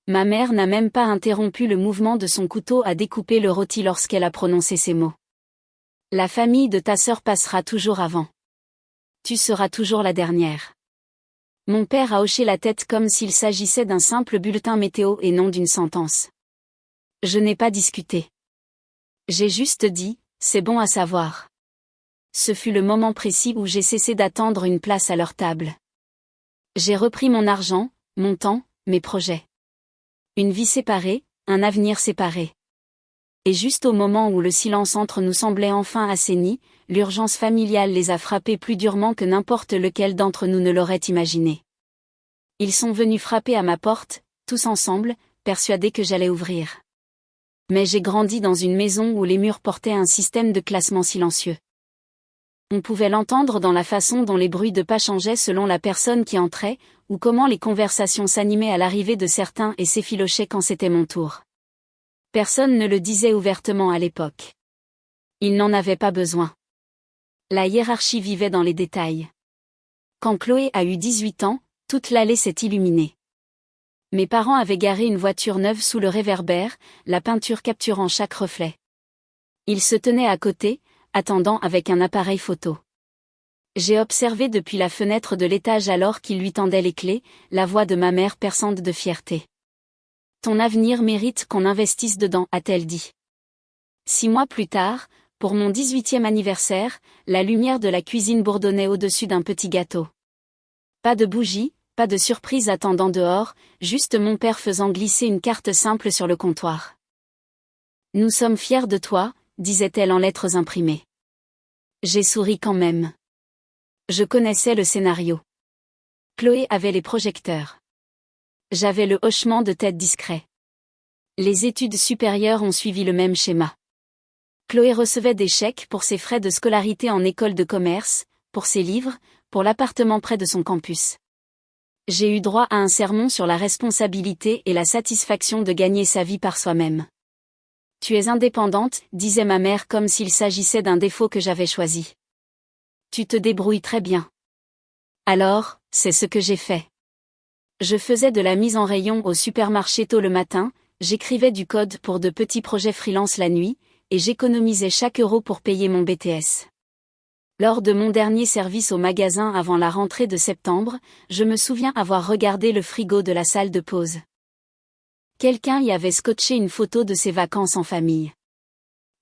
Ma mère n'a même pas interrompu le mouvement de son couteau à découper le rôti lorsqu'elle a prononcé ces mots. La famille de ta sœur passera toujours avant. Tu seras toujours la dernière. Mon père a hoché la tête comme s'il s'agissait d'un simple bulletin météo et non d'une sentence. Je n'ai pas discuté. J'ai juste dit, c'est bon à savoir. Ce fut le moment précis où j'ai cessé d'attendre une place à leur table. J'ai repris mon argent, mon temps, mes projets. Une vie séparée, un avenir séparé. Et juste au moment où le silence entre nous semblait enfin assaini, l'urgence familiale les a frappés plus durement que n'importe lequel d'entre nous ne l'aurait imaginé. Ils sont venus frapper à ma porte, tous ensemble, persuadés que j'allais ouvrir. Mais j'ai grandi dans une maison où les murs portaient un système de classement silencieux. On pouvait l'entendre dans la façon dont les bruits de pas changeaient selon la personne qui entrait, ou comment les conversations s'animaient à l'arrivée de certains et s'effilochaient quand c'était mon tour. Personne ne le disait ouvertement à l'époque. Il n'en avait pas besoin. La hiérarchie vivait dans les détails. Quand Chloé a eu 18 ans, toute l'allée s'est illuminée. Mes parents avaient garé une voiture neuve sous le réverbère, la peinture capturant chaque reflet. Ils se tenaient à côté, attendant avec un appareil photo. J'ai observé depuis la fenêtre de l'étage alors qu'il lui tendait les clés, la voix de ma mère perçante de fierté. Ton avenir mérite qu'on investisse dedans, a-t-elle dit. 6 mois plus tard, pour mon 18e anniversaire, la lumière de la cuisine bourdonnait au-dessus d'un petit gâteau. Pas de bougies, pas de surprise attendant dehors, juste mon père faisant glisser une carte simple sur le comptoir. Nous sommes fiers de toi, disait-elle en lettres imprimées. J'ai souri quand même. Je connaissais le scénario. Chloé avait les projecteurs. J'avais le hochement de tête discret. Les études supérieures ont suivi le même schéma. Chloé recevait des chèques pour ses frais de scolarité en école de commerce, pour ses livres, pour l'appartement près de son campus. J'ai eu droit à un sermon sur la responsabilité et la satisfaction de gagner sa vie par soi-même. Tu es indépendante, disait ma mère comme s'il s'agissait d'un défaut que j'avais choisi. Tu te débrouilles très bien. Alors, c'est ce que j'ai fait. Je faisais de la mise en rayon au supermarché tôt le matin, j'écrivais du code pour de petits projets freelance la nuit, et j'économisais chaque euro pour payer mon BTS. Lors de mon dernier service au magasin avant la rentrée de septembre, je me souviens avoir regardé le frigo de la salle de pause. Quelqu'un y avait scotché une photo de ses vacances en famille.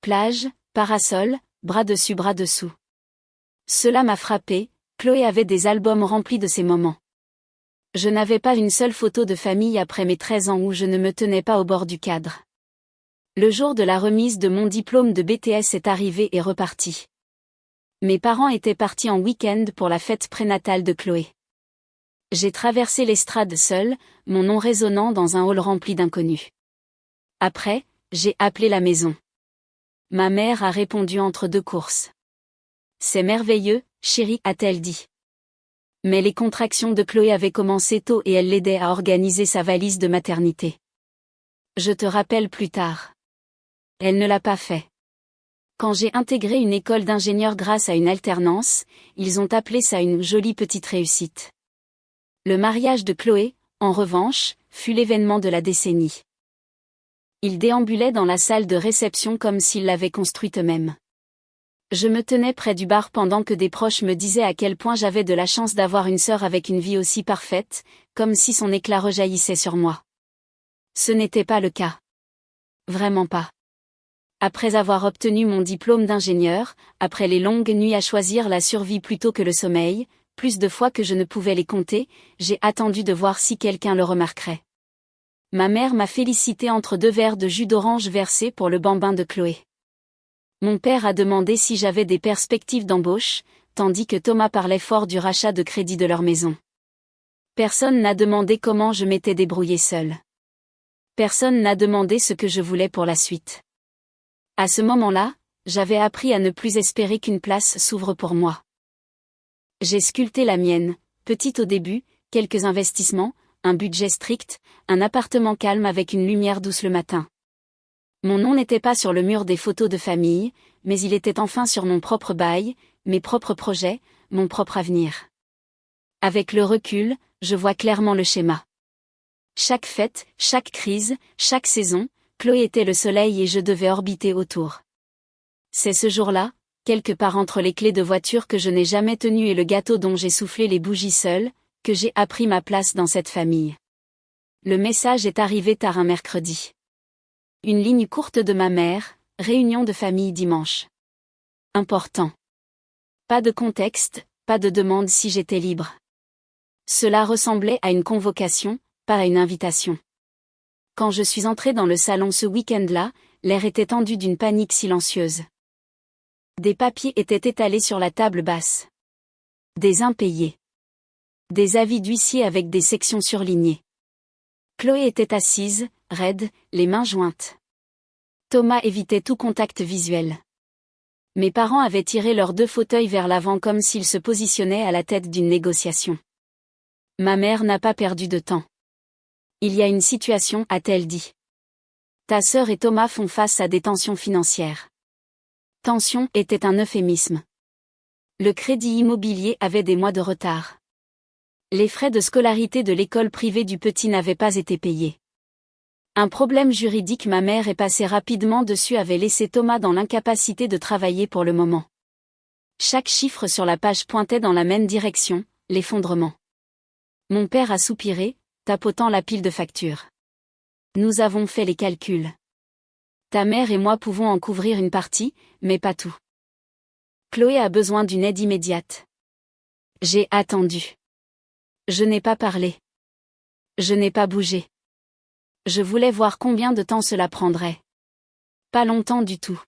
Plage, parasol, bras dessus bras dessous. Cela m'a frappé, Chloé avait des albums remplis de ces moments. Je n'avais pas une seule photo de famille après mes 13 ans où je ne me tenais pas au bord du cadre. Le jour de la remise de mon diplôme de BTS est arrivé et reparti. Mes parents étaient partis en week-end pour la fête prénatale de Chloé. J'ai traversé l'estrade seule, mon nom résonnant dans un hall rempli d'inconnus. Après, j'ai appelé la maison. Ma mère a répondu entre deux courses. C'est merveilleux, chérie, a-t-elle dit. Mais les contractions de Chloé avaient commencé tôt et elle l'aidait à organiser sa valise de maternité. Je te rappelle plus tard. Elle ne l'a pas fait. Quand j'ai intégré une école d'ingénieur grâce à une alternance, ils ont appelé ça une jolie petite réussite. Le mariage de Chloé, en revanche, fut l'événement de la décennie. Ils déambulaient dans la salle de réception comme s'ils l'avaient construite eux-mêmes. Je me tenais près du bar pendant que des proches me disaient à quel point j'avais de la chance d'avoir une sœur avec une vie aussi parfaite, comme si son éclat rejaillissait sur moi. Ce n'était pas le cas. Vraiment pas. Après avoir obtenu mon diplôme d'ingénieur, après les longues nuits à choisir la survie plutôt que le sommeil, plus de fois que je ne pouvais les compter, j'ai attendu de voir si quelqu'un le remarquerait. Ma mère m'a félicité entre 2 verres de jus d'orange versés pour le bambin de Chloé. Mon père a demandé si j'avais des perspectives d'embauche, tandis que Thomas parlait fort du rachat de crédit de leur maison. Personne n'a demandé comment je m'étais débrouillée seule. Personne n'a demandé ce que je voulais pour la suite. À ce moment-là, j'avais appris à ne plus espérer qu'une place s'ouvre pour moi. J'ai sculpté la mienne, petite au début, quelques investissements, un budget strict, un appartement calme avec une lumière douce le matin. Mon nom n'était pas sur le mur des photos de famille, mais il était enfin sur mon propre bail, mes propres projets, mon propre avenir. Avec le recul, je vois clairement le schéma. Chaque fête, chaque crise, chaque saison, Chloé était le soleil et je devais orbiter autour. C'est ce jour-là, quelque part entre les clés de voiture que je n'ai jamais tenues et le gâteau dont j'ai soufflé les bougies seule, que j'ai appris ma place dans cette famille. Le message est arrivé tard un mercredi. Une ligne courte de ma mère, réunion de famille dimanche. Important. Pas de contexte, pas de demande si j'étais libre. Cela ressemblait à une convocation, pas à une invitation. Quand je suis entrée dans le salon ce week-end-là, l'air était tendu d'une panique silencieuse. Des papiers étaient étalés sur la table basse. Des impayés. Des avis d'huissier avec des sections surlignées. Chloé était assise, raide, les mains jointes. Thomas évitait tout contact visuel. Mes parents avaient tiré leurs 2 fauteuils vers l'avant comme s'ils se positionnaient à la tête d'une négociation. Ma mère n'a pas perdu de temps. Il y a une situation, a-t-elle dit. Ta sœur et Thomas font face à des tensions financières. Tension était un euphémisme. Le crédit immobilier avait des mois de retard. Les frais de scolarité de l'école privée du petit n'avaient pas été payés. Un problème juridique, ma mère est passée rapidement dessus, avait laissé Thomas dans l'incapacité de travailler pour le moment. Chaque chiffre sur la page pointait dans la même direction, l'effondrement. Mon père a soupiré, tapotant la pile de factures. Nous avons fait les calculs. Ta mère et moi pouvons en couvrir une partie, mais pas tout. Chloé a besoin d'une aide immédiate. J'ai attendu. Je n'ai pas parlé. Je n'ai pas bougé. Je voulais voir combien de temps cela prendrait. Pas longtemps du tout.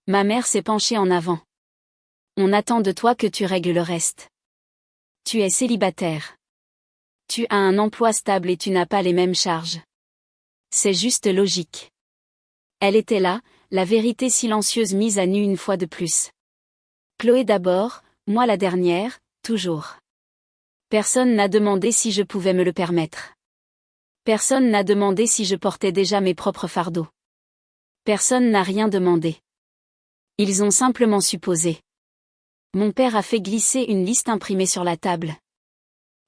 Ma mère s'est penchée en avant. On attend de toi que tu règles le reste. Tu es célibataire. Tu as un emploi stable et tu n'as pas les mêmes charges. C'est juste logique. Elle était là, la vérité silencieuse mise à nu une fois de plus. Chloé d'abord, moi la dernière, toujours. Personne n'a demandé si je pouvais me le permettre. Personne n'a demandé si je portais déjà mes propres fardeaux. Personne n'a rien demandé. Ils ont simplement supposé. Mon père a fait glisser une liste imprimée sur la table.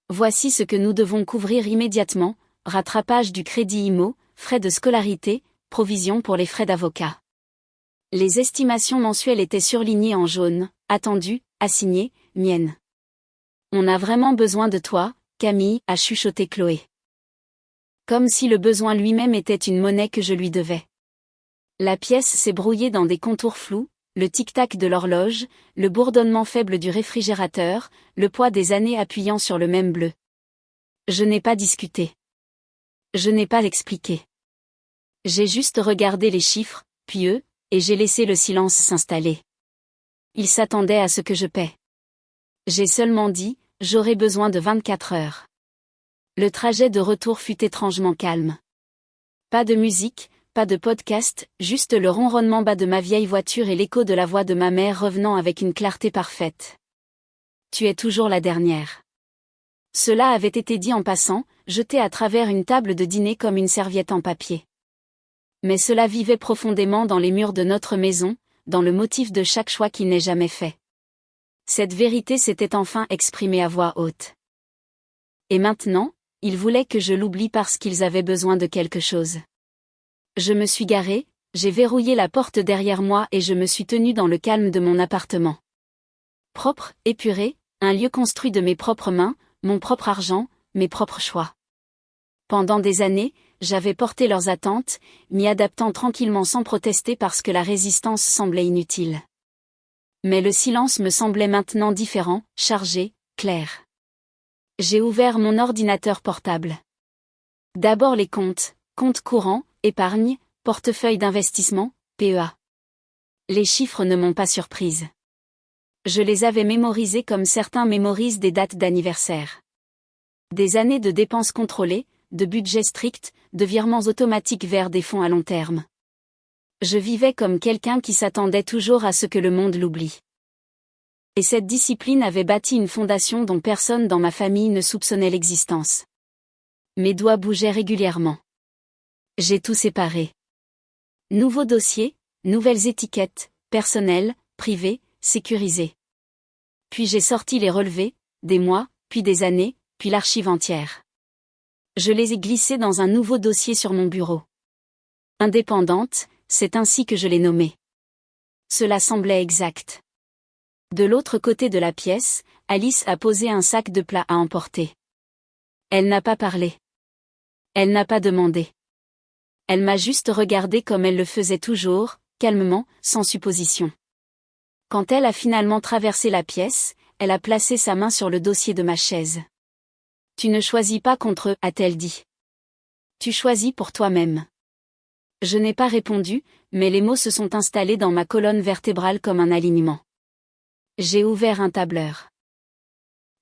Voici ce que nous devons couvrir immédiatement, rattrapage du crédit IMO, frais de scolarité, provision pour les frais d'avocat. Les estimations mensuelles étaient surlignées en jaune, attendues, assignées, miennes. On a vraiment besoin de toi, Camille, a chuchoté Chloé. Comme si le besoin lui-même était une monnaie que je lui devais. La pièce s'est brouillée dans des contours flous, le tic-tac de l'horloge, le bourdonnement faible du réfrigérateur, le poids des années appuyant sur le même bleu. Je n'ai pas discuté. Je n'ai pas expliqué. J'ai juste regardé les chiffres, puis eux, et j'ai laissé le silence s'installer. Ils s'attendaient à ce que je paie. J'ai seulement dit, j'aurai besoin de 24 heures. Le trajet de retour fut étrangement calme. Pas de musique, pas de podcast, juste le ronronnement bas de ma vieille voiture et l'écho de la voix de ma mère revenant avec une clarté parfaite. Tu es toujours la dernière. Cela avait été dit en passant, jeté à travers une table de dîner comme une serviette en papier. Mais cela vivait profondément dans les murs de notre maison, dans le motif de chaque choix qui n'est jamais fait. Cette vérité s'était enfin exprimée à voix haute. Et maintenant, ils voulaient que je l'oublie parce qu'ils avaient besoin de quelque chose. Je me suis garée, j'ai verrouillé la porte derrière moi et je me suis tenue dans le calme de mon appartement. Propre, épuré, un lieu construit de mes propres mains, mon propre argent, mes propres choix. Pendant des années, j'avais porté leurs attentes, m'y adaptant tranquillement sans protester parce que la résistance semblait inutile. Mais le silence me semblait maintenant différent, chargé, clair. J'ai ouvert mon ordinateur portable. D'abord les comptes courants, épargne, portefeuille d'investissement, PEA. Les chiffres ne m'ont pas surprise. Je les avais mémorisés comme certains mémorisent des dates d'anniversaire. Des années de dépenses contrôlées, de budget strict, de virements automatiques vers des fonds à long terme. Je vivais comme quelqu'un qui s'attendait toujours à ce que le monde l'oublie. Et cette discipline avait bâti une fondation dont personne dans ma famille ne soupçonnait l'existence. Mes doigts bougeaient régulièrement. J'ai tout séparé. Nouveaux dossiers, nouvelles étiquettes, personnelles, privées, sécurisées. Puis j'ai sorti les relevés, des mois, puis des années, puis l'archive entière. Je les ai glissés dans un nouveau dossier sur mon bureau. Indépendante, c'est ainsi que je l'ai nommée. Cela semblait exact. De l'autre côté de la pièce, Alice a posé un sac de plats à emporter. Elle n'a pas parlé. Elle n'a pas demandé. Elle m'a juste regardé comme elle le faisait toujours, calmement, sans supposition. Quand elle a finalement traversé la pièce, elle a placé sa main sur le dossier de ma chaise. « Tu ne choisis pas contre eux, a-t-elle dit. Tu choisis pour toi-même. » Je n'ai pas répondu, mais les mots se sont installés dans ma colonne vertébrale comme un alignement. J'ai ouvert un tableur.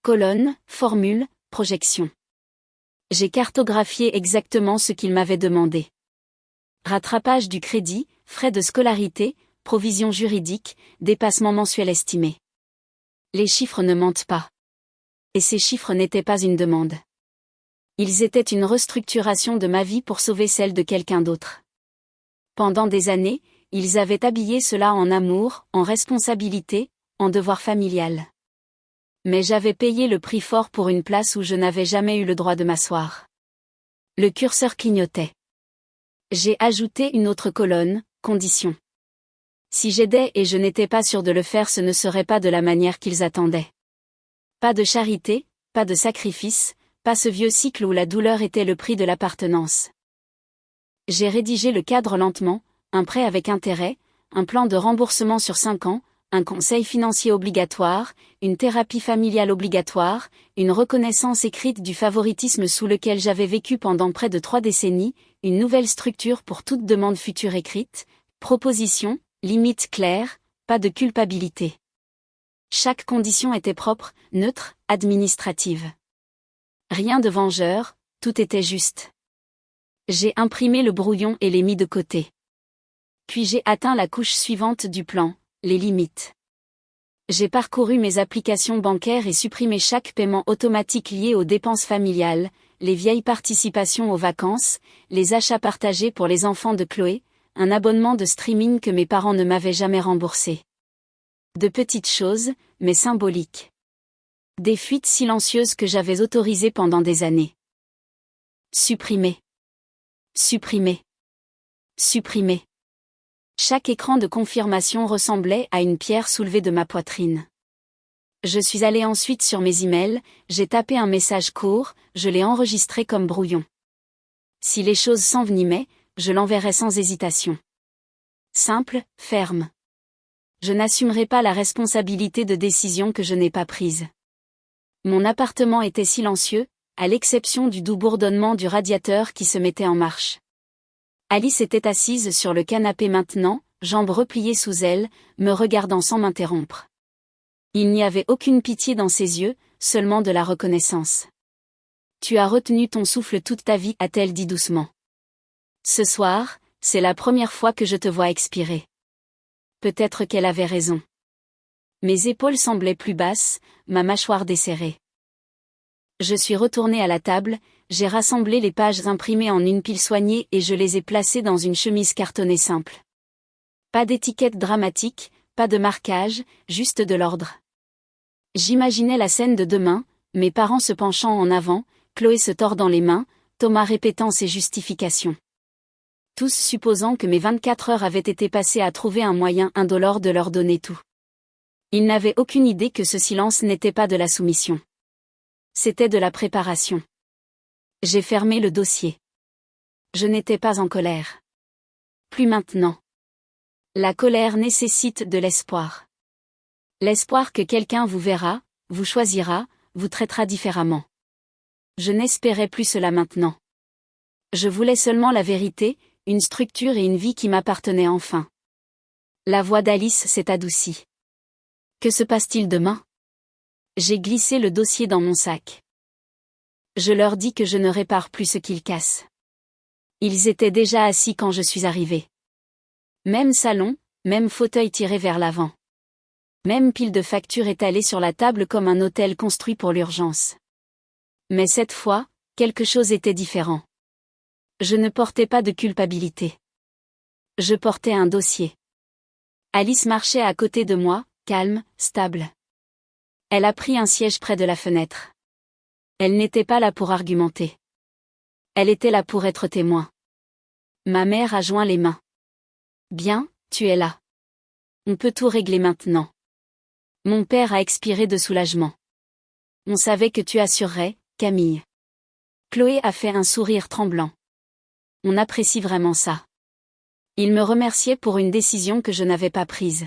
Colonne, formule, projection. J'ai cartographié exactement ce qu'il m'avait demandé. Rattrapage du crédit, frais de scolarité, provision juridique, dépassement mensuel estimé. Les chiffres ne mentent pas. Et ces chiffres n'étaient pas une demande. Ils étaient une restructuration de ma vie pour sauver celle de quelqu'un d'autre. Pendant des années, ils avaient habillé cela en amour, en responsabilité, en devoir familial. Mais j'avais payé le prix fort pour une place où je n'avais jamais eu le droit de m'asseoir. Le curseur clignotait. J'ai ajouté une autre colonne, conditions. Si j'aidais et je n'étais pas sûr de le faire, ce ne serait pas de la manière qu'ils attendaient. Pas de charité, pas de sacrifice, pas ce vieux cycle où la douleur était le prix de l'appartenance. J'ai rédigé le cadre lentement, un prêt avec intérêt, un plan de remboursement sur 5 ans, un conseil financier obligatoire, une thérapie familiale obligatoire, une reconnaissance écrite du favoritisme sous lequel j'avais vécu pendant près de 3 décennies, une nouvelle structure pour toute demande future écrite, proposition, limite claire, pas de culpabilité. Chaque condition était propre, neutre, administrative. Rien de vengeur, tout était juste. J'ai imprimé le brouillon et l'ai mis de côté. Puis j'ai atteint la couche suivante du plan, les limites. J'ai parcouru mes applications bancaires et supprimé chaque paiement automatique lié aux dépenses familiales, les vieilles participations aux vacances, les achats partagés pour les enfants de Chloé, un abonnement de streaming que mes parents ne m'avaient jamais remboursé. De petites choses, mais symboliques. Des fuites silencieuses que j'avais autorisées pendant des années. Supprimer. Supprimer. Supprimer. Chaque écran de confirmation ressemblait à une pierre soulevée de ma poitrine. Je suis allé ensuite sur mes emails, j'ai tapé un message court, je l'ai enregistré comme brouillon. Si les choses s'envenimaient, je l'enverrai sans hésitation. Simple, ferme. Je n'assumerai pas la responsabilité de décisions que je n'ai pas prises. Mon appartement était silencieux, à l'exception du doux bourdonnement du radiateur qui se mettait en marche. Alice était assise sur le canapé maintenant, jambes repliées sous elle, me regardant sans m'interrompre. Il n'y avait aucune pitié dans ses yeux, seulement de la reconnaissance. « Tu as retenu ton souffle toute ta vie », a-t-elle dit doucement. « Ce soir, c'est la première fois que je te vois expirer. » Peut-être qu'elle avait raison. Mes épaules semblaient plus basses, ma mâchoire desserrée. Je suis retournée à la table, j'ai rassemblé les pages imprimées en une pile soignée et je les ai placées dans une chemise cartonnée simple. Pas d'étiquette dramatique, pas de marquage, juste de l'ordre. J'imaginais la scène de demain, mes parents se penchant en avant, Chloé se tordant les mains, Thomas répétant ses justifications. Tous supposant que mes 24 heures avaient été passées à trouver un moyen indolore de leur donner tout. Ils n'avaient aucune idée que ce silence n'était pas de la soumission. C'était de la préparation. J'ai fermé le dossier. Je n'étais pas en colère. Plus maintenant. La colère nécessite de l'espoir. L'espoir que quelqu'un vous verra, vous choisira, vous traitera différemment. Je n'espérais plus cela maintenant. Je voulais seulement la vérité, une structure et une vie qui m'appartenaient enfin. La voix d'Alice s'est adoucie. Que se passe-t-il demain ? J'ai glissé le dossier dans mon sac. Je leur dis que je ne répare plus ce qu'ils cassent. Ils étaient déjà assis quand je suis arrivée. Même salon, même fauteuil tiré vers l'avant. Même pile de factures étalée sur la table comme un hôtel construit pour l'urgence. Mais cette fois, quelque chose était différent. Je ne portais pas de culpabilité. Je portais un dossier. Alice marchait à côté de moi, calme, stable. Elle a pris un siège près de la fenêtre. Elle n'était pas là pour argumenter. Elle était là pour être témoin. Ma mère a joint les mains. Bien, tu es là. On peut tout régler maintenant. Mon père a expiré de soulagement. On savait que tu assurerais, Camille. Chloé a fait un sourire tremblant. On apprécie vraiment ça. Il me remerciait pour une décision que je n'avais pas prise.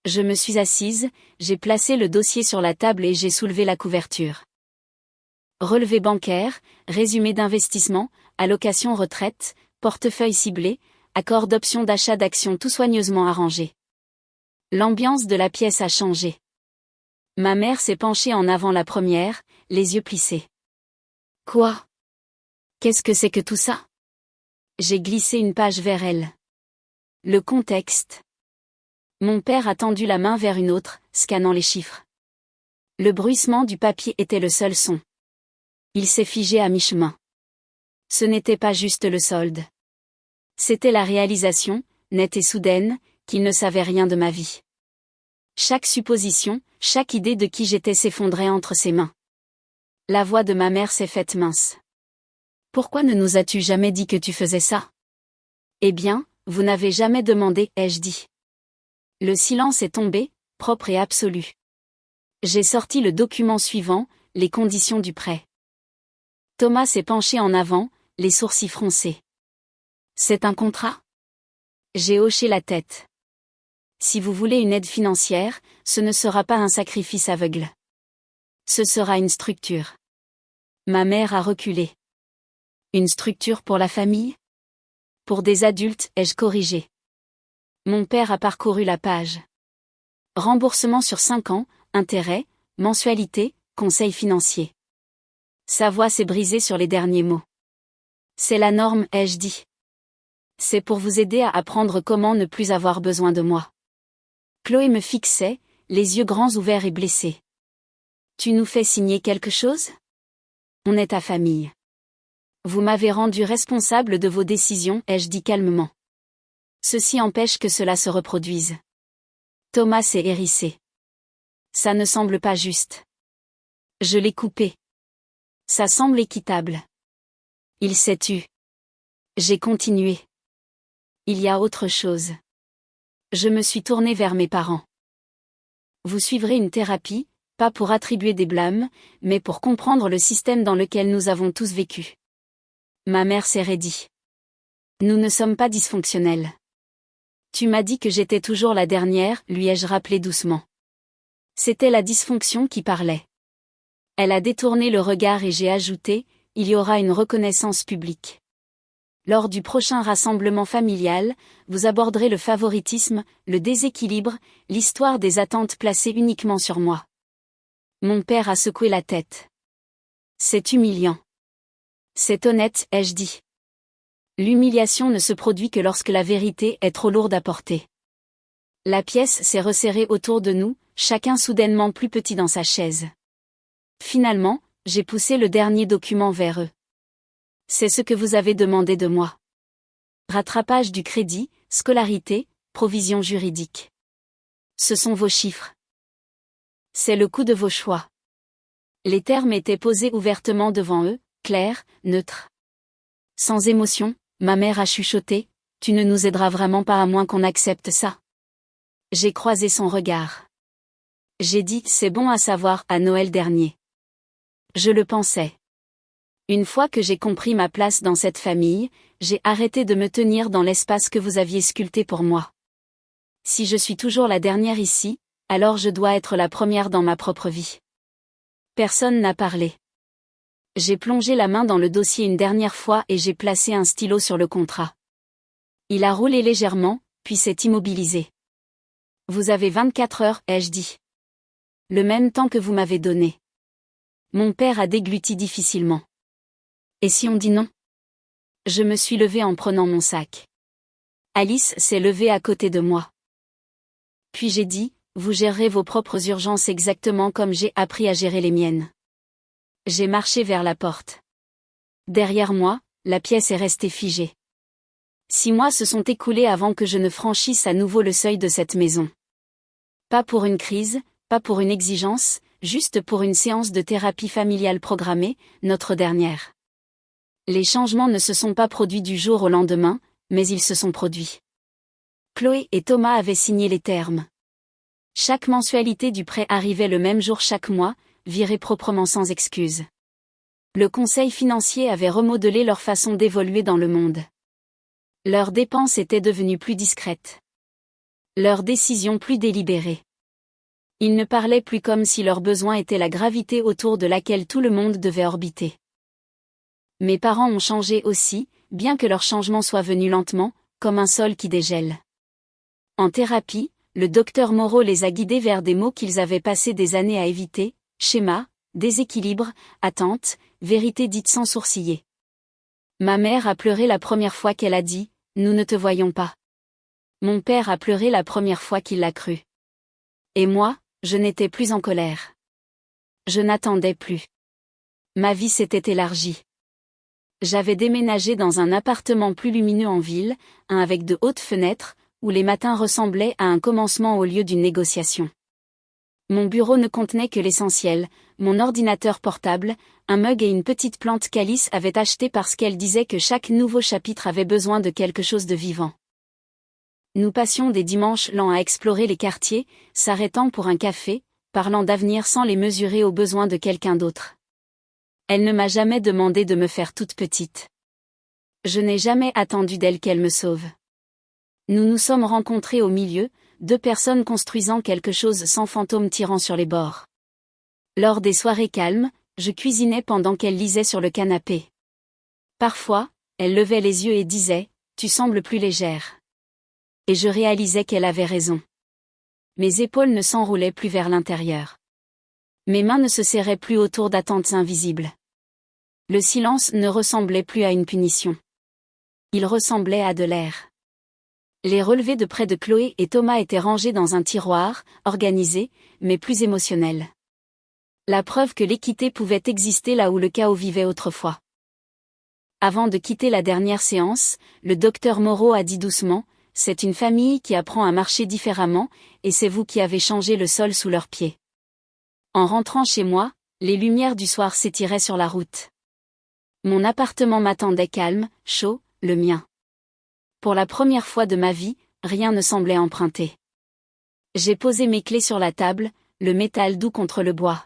Je me suis assise, j'ai placé le dossier sur la table et j'ai soulevé la couverture. Relevé bancaire, résumé d'investissement, allocation retraite, portefeuille ciblé, accord d'option d'achat d'actions tout soigneusement arrangé. L'ambiance de la pièce a changé. Ma mère s'est penchée en avant la première, les yeux plissés. Quoi? Qu'est-ce que c'est que tout ça? J'ai glissé une page vers elle. Le contexte. Mon père a tendu la main vers une autre, scannant les chiffres. Le bruissement du papier était le seul son. Il s'est figé à mi-chemin. Ce n'était pas juste le solde. C'était la réalisation, nette et soudaine, qu'il ne savait rien de ma vie. Chaque supposition, chaque idée de qui j'étais s'effondrait entre ses mains. La voix de ma mère s'est faite mince. Pourquoi ne nous as-tu jamais dit que tu faisais ça? Eh bien, vous n'avez jamais demandé, ai-je dit. Le silence est tombé, propre et absolu. J'ai sorti le document suivant, les conditions du prêt. Thomas s'est penché en avant, les sourcils froncés. C'est un contrat? J'ai hoché la tête. Si vous voulez une aide financière, ce ne sera pas un sacrifice aveugle. Ce sera une structure. Ma mère a reculé. Une structure pour la famille? Pour des adultes, ai-je corrigé. Mon père a parcouru la page. Remboursement sur 5 ans, intérêt, mensualité, conseil financier. Sa voix s'est brisée sur les derniers mots. C'est la norme, ai-je dit. C'est pour vous aider à apprendre comment ne plus avoir besoin de moi. Chloé me fixait, les yeux grands ouverts et blessés. Tu nous fais signer quelque chose? On est ta famille. Vous m'avez rendu responsable de vos décisions, ai-je dit calmement. Ceci empêche que cela se reproduise. Thomas s'est hérissé. Ça ne semble pas juste. Je l'ai coupé. Ça semble équitable. Il s'est tu. J'ai continué. Il y a autre chose. Je me suis tournée vers mes parents. Vous suivrez une thérapie, pas pour attribuer des blâmes, mais pour comprendre le système dans lequel nous avons tous vécu. Ma mère s'est raidie. Nous ne sommes pas dysfonctionnels. Tu m'as dit que j'étais toujours la dernière, lui ai-je rappelé doucement. C'était la dysfonction qui parlait. Elle a détourné le regard et j'ai ajouté, il y aura une reconnaissance publique. Lors du prochain rassemblement familial, vous aborderez le favoritisme, le déséquilibre, l'histoire des attentes placées uniquement sur moi. Mon père a secoué la tête. C'est humiliant. C'est honnête, ai-je dit. L'humiliation ne se produit que lorsque la vérité est trop lourde à porter. La pièce s'est resserrée autour de nous, chacun soudainement plus petit dans sa chaise. Finalement, j'ai poussé le dernier document vers eux. C'est ce que vous avez demandé de moi. Rattrapage du crédit, scolarité, provision juridique. Ce sont vos chiffres. C'est le coût de vos choix. Les termes étaient posés ouvertement devant eux, clairs, neutres. Sans émotion, ma mère a chuchoté, tu ne nous aideras vraiment pas à moins qu'on accepte ça. J'ai croisé son regard. J'ai dit, c'est bon à savoir, à Noël dernier. Je le pensais. Une fois que j'ai compris ma place dans cette famille, j'ai arrêté de me tenir dans l'espace que vous aviez sculpté pour moi. Si je suis toujours la dernière ici, alors je dois être la première dans ma propre vie. Personne n'a parlé. J'ai plongé la main dans le dossier une dernière fois et j'ai placé un stylo sur le contrat. Il a roulé légèrement, puis s'est immobilisé. Vous avez 24 heures, ai-je dit. Le même temps que vous m'avez donné. Mon père a dégluti difficilement. Et si on dit non? Je me suis levée en prenant mon sac. Alice s'est levée à côté de moi. Puis j'ai dit, vous gérerez vos propres urgences exactement comme j'ai appris à gérer les miennes. J'ai marché vers la porte. Derrière moi, la pièce est restée figée. 6 mois se sont écoulés avant que je ne franchisse à nouveau le seuil de cette maison. Pas pour une crise, pas pour une exigence, juste pour une séance de thérapie familiale programmée, notre dernière. Les changements ne se sont pas produits du jour au lendemain, mais ils se sont produits. Chloé et Thomas avaient signé les termes. Chaque mensualité du prêt arrivait le même jour chaque mois, virée proprement sans excuse. Le conseil financier avait remodelé leur façon d'évoluer dans le monde. Leurs dépenses étaient devenues plus discrètes. Leurs décisions plus délibérées. Ils ne parlaient plus comme si leurs besoins étaient la gravité autour de laquelle tout le monde devait orbiter. Mes parents ont changé aussi, bien que leur changement soit venu lentement, comme un sol qui dégèle. En thérapie, le docteur Moreau les a guidés vers des mots qu'ils avaient passé des années à éviter: schéma, déséquilibre, attente, vérité dite sans sourciller. Ma mère a pleuré la première fois qu'elle a dit « Nous ne te voyons pas ». Mon père a pleuré la première fois qu'il l'a cru. Et moi, je n'étais plus en colère. Je n'attendais plus. Ma vie s'était élargie. J'avais déménagé dans un appartement plus lumineux en ville, un avec de hautes fenêtres, où les matins ressemblaient à un commencement au lieu d'une négociation. Mon bureau ne contenait que l'essentiel, mon ordinateur portable, un mug et une petite plante qu'Alice avait achetée parce qu'elle disait que chaque nouveau chapitre avait besoin de quelque chose de vivant. Nous passions des dimanches lents à explorer les quartiers, s'arrêtant pour un café, parlant d'avenir sans les mesurer aux besoins de quelqu'un d'autre. Elle ne m'a jamais demandé de me faire toute petite. Je n'ai jamais attendu d'elle qu'elle me sauve. Nous nous sommes rencontrés au milieu, deux personnes construisant quelque chose sans fantôme tirant sur les bords. Lors des soirées calmes, je cuisinais pendant qu'elle lisait sur le canapé. Parfois, elle levait les yeux et disait « Tu sembles plus légère ». Et je réalisais qu'elle avait raison. Mes épaules ne s'enroulaient plus vers l'intérieur. Mes mains ne se serraient plus autour d'attentes invisibles. Le silence ne ressemblait plus à une punition. Il ressemblait à de l'air. Les relevés de prêt de Chloé et Thomas étaient rangés dans un tiroir, organisés, mais plus émotionnels. La preuve que l'équité pouvait exister là où le chaos vivait autrefois. Avant de quitter la dernière séance, le docteur Moreau a dit doucement « C'est une famille qui apprend à marcher différemment, et c'est vous qui avez changé le sol sous leurs pieds. » En rentrant chez moi, les lumières du soir s'étiraient sur la route. Mon appartement m'attendait calme, chaud, le mien. Pour la première fois de ma vie, rien ne semblait emprunté. J'ai posé mes clés sur la table, le métal doux contre le bois.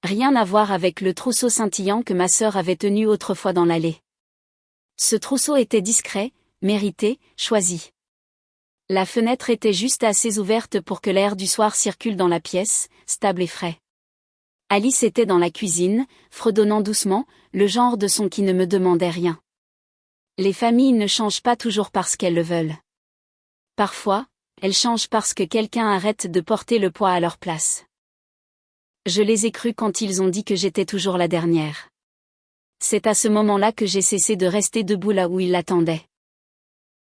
Rien à voir avec le trousseau scintillant que ma sœur avait tenu autrefois dans l'allée. Ce trousseau était discret, mérité, choisi. La fenêtre était juste assez ouverte pour que l'air du soir circule dans la pièce, stable et frais. Alice était dans la cuisine, fredonnant doucement, le genre de son qui ne me demandait rien. Les familles ne changent pas toujours parce qu'elles le veulent. Parfois, elles changent parce que quelqu'un arrête de porter le poids à leur place. Je les ai crus quand ils ont dit que j'étais toujours la dernière. C'est à ce moment-là que j'ai cessé de rester debout là où ils l'attendaient.